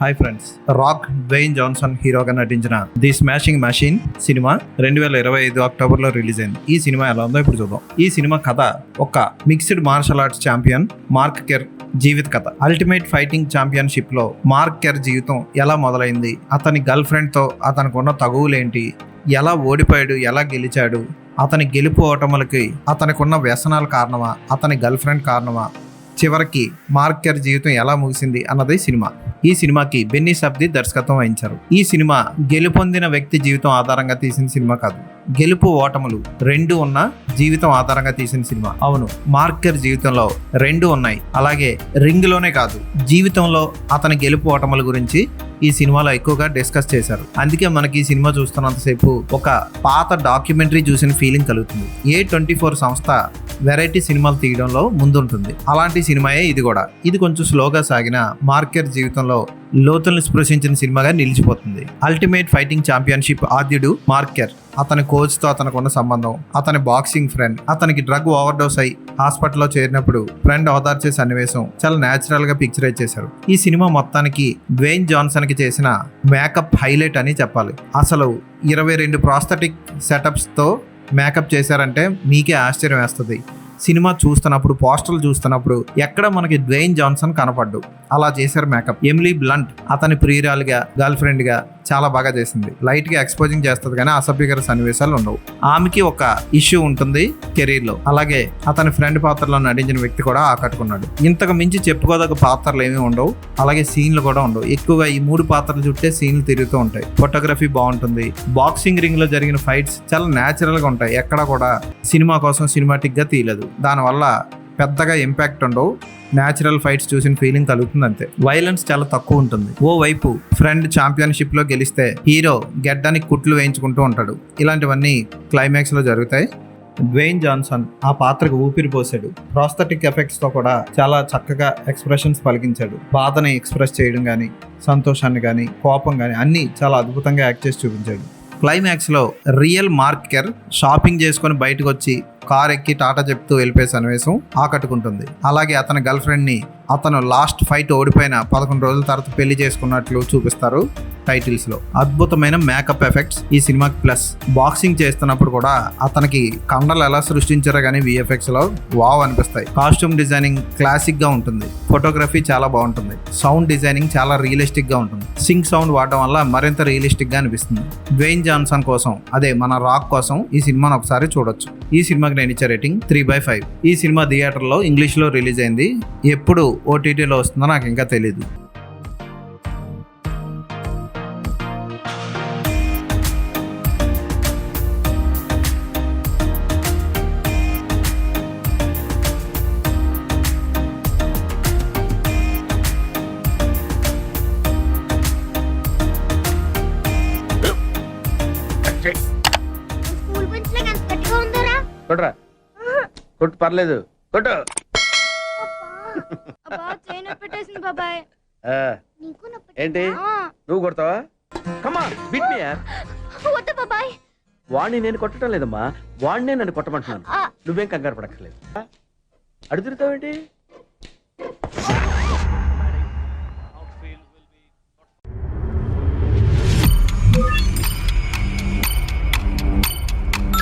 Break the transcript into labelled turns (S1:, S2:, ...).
S1: Hi friends, rock Dwayne Johnson హీరోగా నటించిన the smashing machine cinema 2025 అక్టోబర్లో రిలీజ్ అయింది. ఈ సినిమా ఎలా ఉందో ఇప్పుడు చూద్దాం. ఈ సినిమా కథ ఒక mixed martial arts champion Mark Kerr జీవిత కథ. అల్టిమేట్ ఫైటింగ్ ఛాంపియన్షిప్ లో మార్క్ కెర్ జీవితం ఎలా మొదలైంది, అతని గర్ల్ ఫ్రెండ్ తో అతనికి ఉన్న తగువులేంటి, ఎలా ఓడిపోయాడు, ఎలా గెలిచాడు, అతని గెలుపు ఓటములకి అతనికి ఉన్న వ్యసనాల కారణమా, అతని గర్ల్ ఫ్రెండ్ కారణమా, చివరికి మార్క్ కెర్ జీవితం ఎలా ముగిసింది అన్నది సినిమా. ఈ సినిమాకి బెన్నీ సబ్ది దర్శకత్వం వహించారు. ఈ సినిమా గెలుపొందిన వ్యక్తి జీవితం ఆధారంగా తీసిన సినిమా కాదు, గెలుపు ఓటములు రెండు ఉన్న జీవితం ఆధారంగా తీసిన సినిమా. అవును, మార్క్ కెర్ జీవితంలో రెండు ఉన్నాయి. అలాగే రింగ్ లోనే కాదు, జీవితంలో అతని గెలుపు ఓటముల గురించి ఈ సినిమాలో ఎక్కువగా డిస్కస్ చేశారు. అందుకే మనకి ఈ సినిమా చూస్తున్నంతసేపు ఒక పాత డాక్యుమెంటరీ చూసిన ఫీలింగ్ కలుగుతుంది. A24 సంస్థ వెరైటీ సినిమాలు తీయడంలో ముందుంటుంది. అలాంటి సినిమాయే ఇది కూడా. ఇది కొంచెం స్లోగా సాగిన మార్క్ కెర్ జీవితంలో లోతుల్ని స్పృశించిన సినిమాగా నిలిచిపోతుంది. అల్టిమేట్ ఫైటింగ్ ఛాంపియన్షిప్ ఆద్యుడు మార్క్ కెర్, అతని కోచ్ తో అతనికి సంబంధం, అతని బాక్సింగ్ ఫ్రెండ్, అతనికి డ్రగ్ ఓవర్డోస్ అయి హాస్పిటల్లో చేరినప్పుడు ఫ్రెండ్ ఓదార్చే సన్నివేశం చాలా న్యాచురల్ గా పిక్చరైజ్ చేశారు. ఈ సినిమా మొత్తానికి డ్వేన్ జాన్సన్ కి చేసిన మేకప్ హైలైట్ అని చెప్పాలి. అసలు 22 ప్రాస్థెటిక్ సెటప్స్ తో మేకప్ చేశారంటే మీకే ఆశ్చర్యం వేస్తుంది. సినిమా చూస్తున్నప్పుడు, పోస్టర్లు చూస్తున్నప్పుడు ఎక్కడ మనకి డ్వేన్ జాన్సన్ కనపడ్డు, అలా చేశారు మేకప్. ఎమిలీ బ్లంట్ అతని ప్రియురాలుగా, గర్ల్ ఫ్రెండ్ గా చాలా బాగా చేసింది. లైట్ గా ఎక్స్పోజింగ్ చేస్తుంది కానీ అసభ్యకర సన్నివేశాలు ఉండవు. ఆమెకి ఒక ఇష్యూ ఉంటుంది కెరీర్ లో. అలాగే అతని ఫ్రెండ్ పాత్రలో నటించిన వ్యక్తి కూడా ఆకట్టుకున్నాడు. ఇంతకు మించి చెప్పుకోదగ్గ పాత్రలు ఏమీ ఉండవు. అలాగే సీన్లు కూడా ఉండవు. ఎక్కువగా ఈ 3 పాత్రలు చుట్టే సీన్లు తిరుగుతూ ఉంటాయి. ఫోటోగ్రఫీ బాగుంటుంది. బాక్సింగ్ రింగ్ లో జరిగిన ఫైట్స్ చాలా న్యాచురల్ గా ఉంటాయి. ఎక్కడ కూడా సినిమా కోసం సినిమాటిక్ గా తీయలేదు. దానివల్ల పెద్దగా ఇంపాక్ట్ ఉండవు. న్యాచురల్ ఫైట్స్ చూసిన ఫీలింగ్ కలుగుతుంది అంతే. వైలెన్స్ చాలా తక్కువ ఉంటుంది. ఓ వైపు ఫ్రెండ్ ఛాంపియన్షిప్ లో గెలిస్తే హీరో గెడ్డానికి కుట్లు వేయించుకుంటూ ఉంటాడు. ఇలాంటివన్నీ క్లైమాక్స్ లో జరుగుతాయి. డ్వేన్ జాన్సన్ ఆ పాత్రకు ఊపిరి పోసాడు. ప్రాస్థెటిక్ ఎఫెక్ట్స్ తో కూడా చాలా చక్కగా ఎక్స్ప్రెషన్స్ పలికించాడు. బాధని ఎక్స్ప్రెస్ చేయడం కానీ, సంతోషాన్ని కానీ, కోపం కానీ అన్నీ చాలా అద్భుతంగా యాక్ట్ చేసి చూపించాడు. క్లైమాక్స్ లో రియల్ మార్క్ కెర్ షాపింగ్ చేసుకొని బయటకు వచ్చి కార్ ఎక్కి టాటా చెప్తూ వెళ్ళిపోయే సన్నివేశం ఆకట్టుకుంటుంది. అలాగే అతని గర్ల్ ఫ్రెండ్ ని అతను లాస్ట్ ఫైట్ ఓడిపోయిన 11 రోజుల తర్వాత పెళ్లి చేసుకున్నట్లు చూపిస్తారు టైటిల్స్ లో. అద్భుతమైన మేకప్ ఎఫెక్ట్స్ ఈ సినిమాకి ప్లస్. బాక్సింగ్ చేస్తున్నప్పుడు కూడా అతనికి కండలు ఎలా సృష్టించారో కానీ VFX లో వావ్ అనిపిస్తాయి. కాస్ట్యూమ్ డిజైనింగ్ క్లాసిక్ గా ఉంటుంది. ఫోటోగ్రఫీ చాలా బాగుంటుంది. సౌండ్ డిజైనింగ్ చాలా రియలిస్టిక్ గా ఉంటుంది. సింక్ సౌండ్ వాడడం వల్ల మరింత రియలిస్టిక్ గా అనిపిస్తుంది. డ్వేన్ జాన్సన్ కోసం, అదే మన రాక్ కోసం ఈ సినిమాను ఒకసారి చూడొచ్చు. ఈ సినిమాకి నేను ఇచ్చే రేటింగ్ 3/5. ఈ సినిమా థియేటర్లో ఇంగ్లీష్లో రిలీజ్ అయింది. ఎప్పుడు OTTలో వస్తుందో నాకు ఇంకా తెలీదు.
S2: కొట్రా, కొట్టు, పర్లేదు, కొట్టు. ఏంటి నువ్వు కొడతావా? కమా బిట్ మీ యార్. వాడిని నేను కొట్టడం లేదమ్మా, వాడినే నన్ను కొట్టమంటున్నాను. నువ్వేం కంగారు పడక్కర్లేదు. అడు తిరుగుతావేంటి?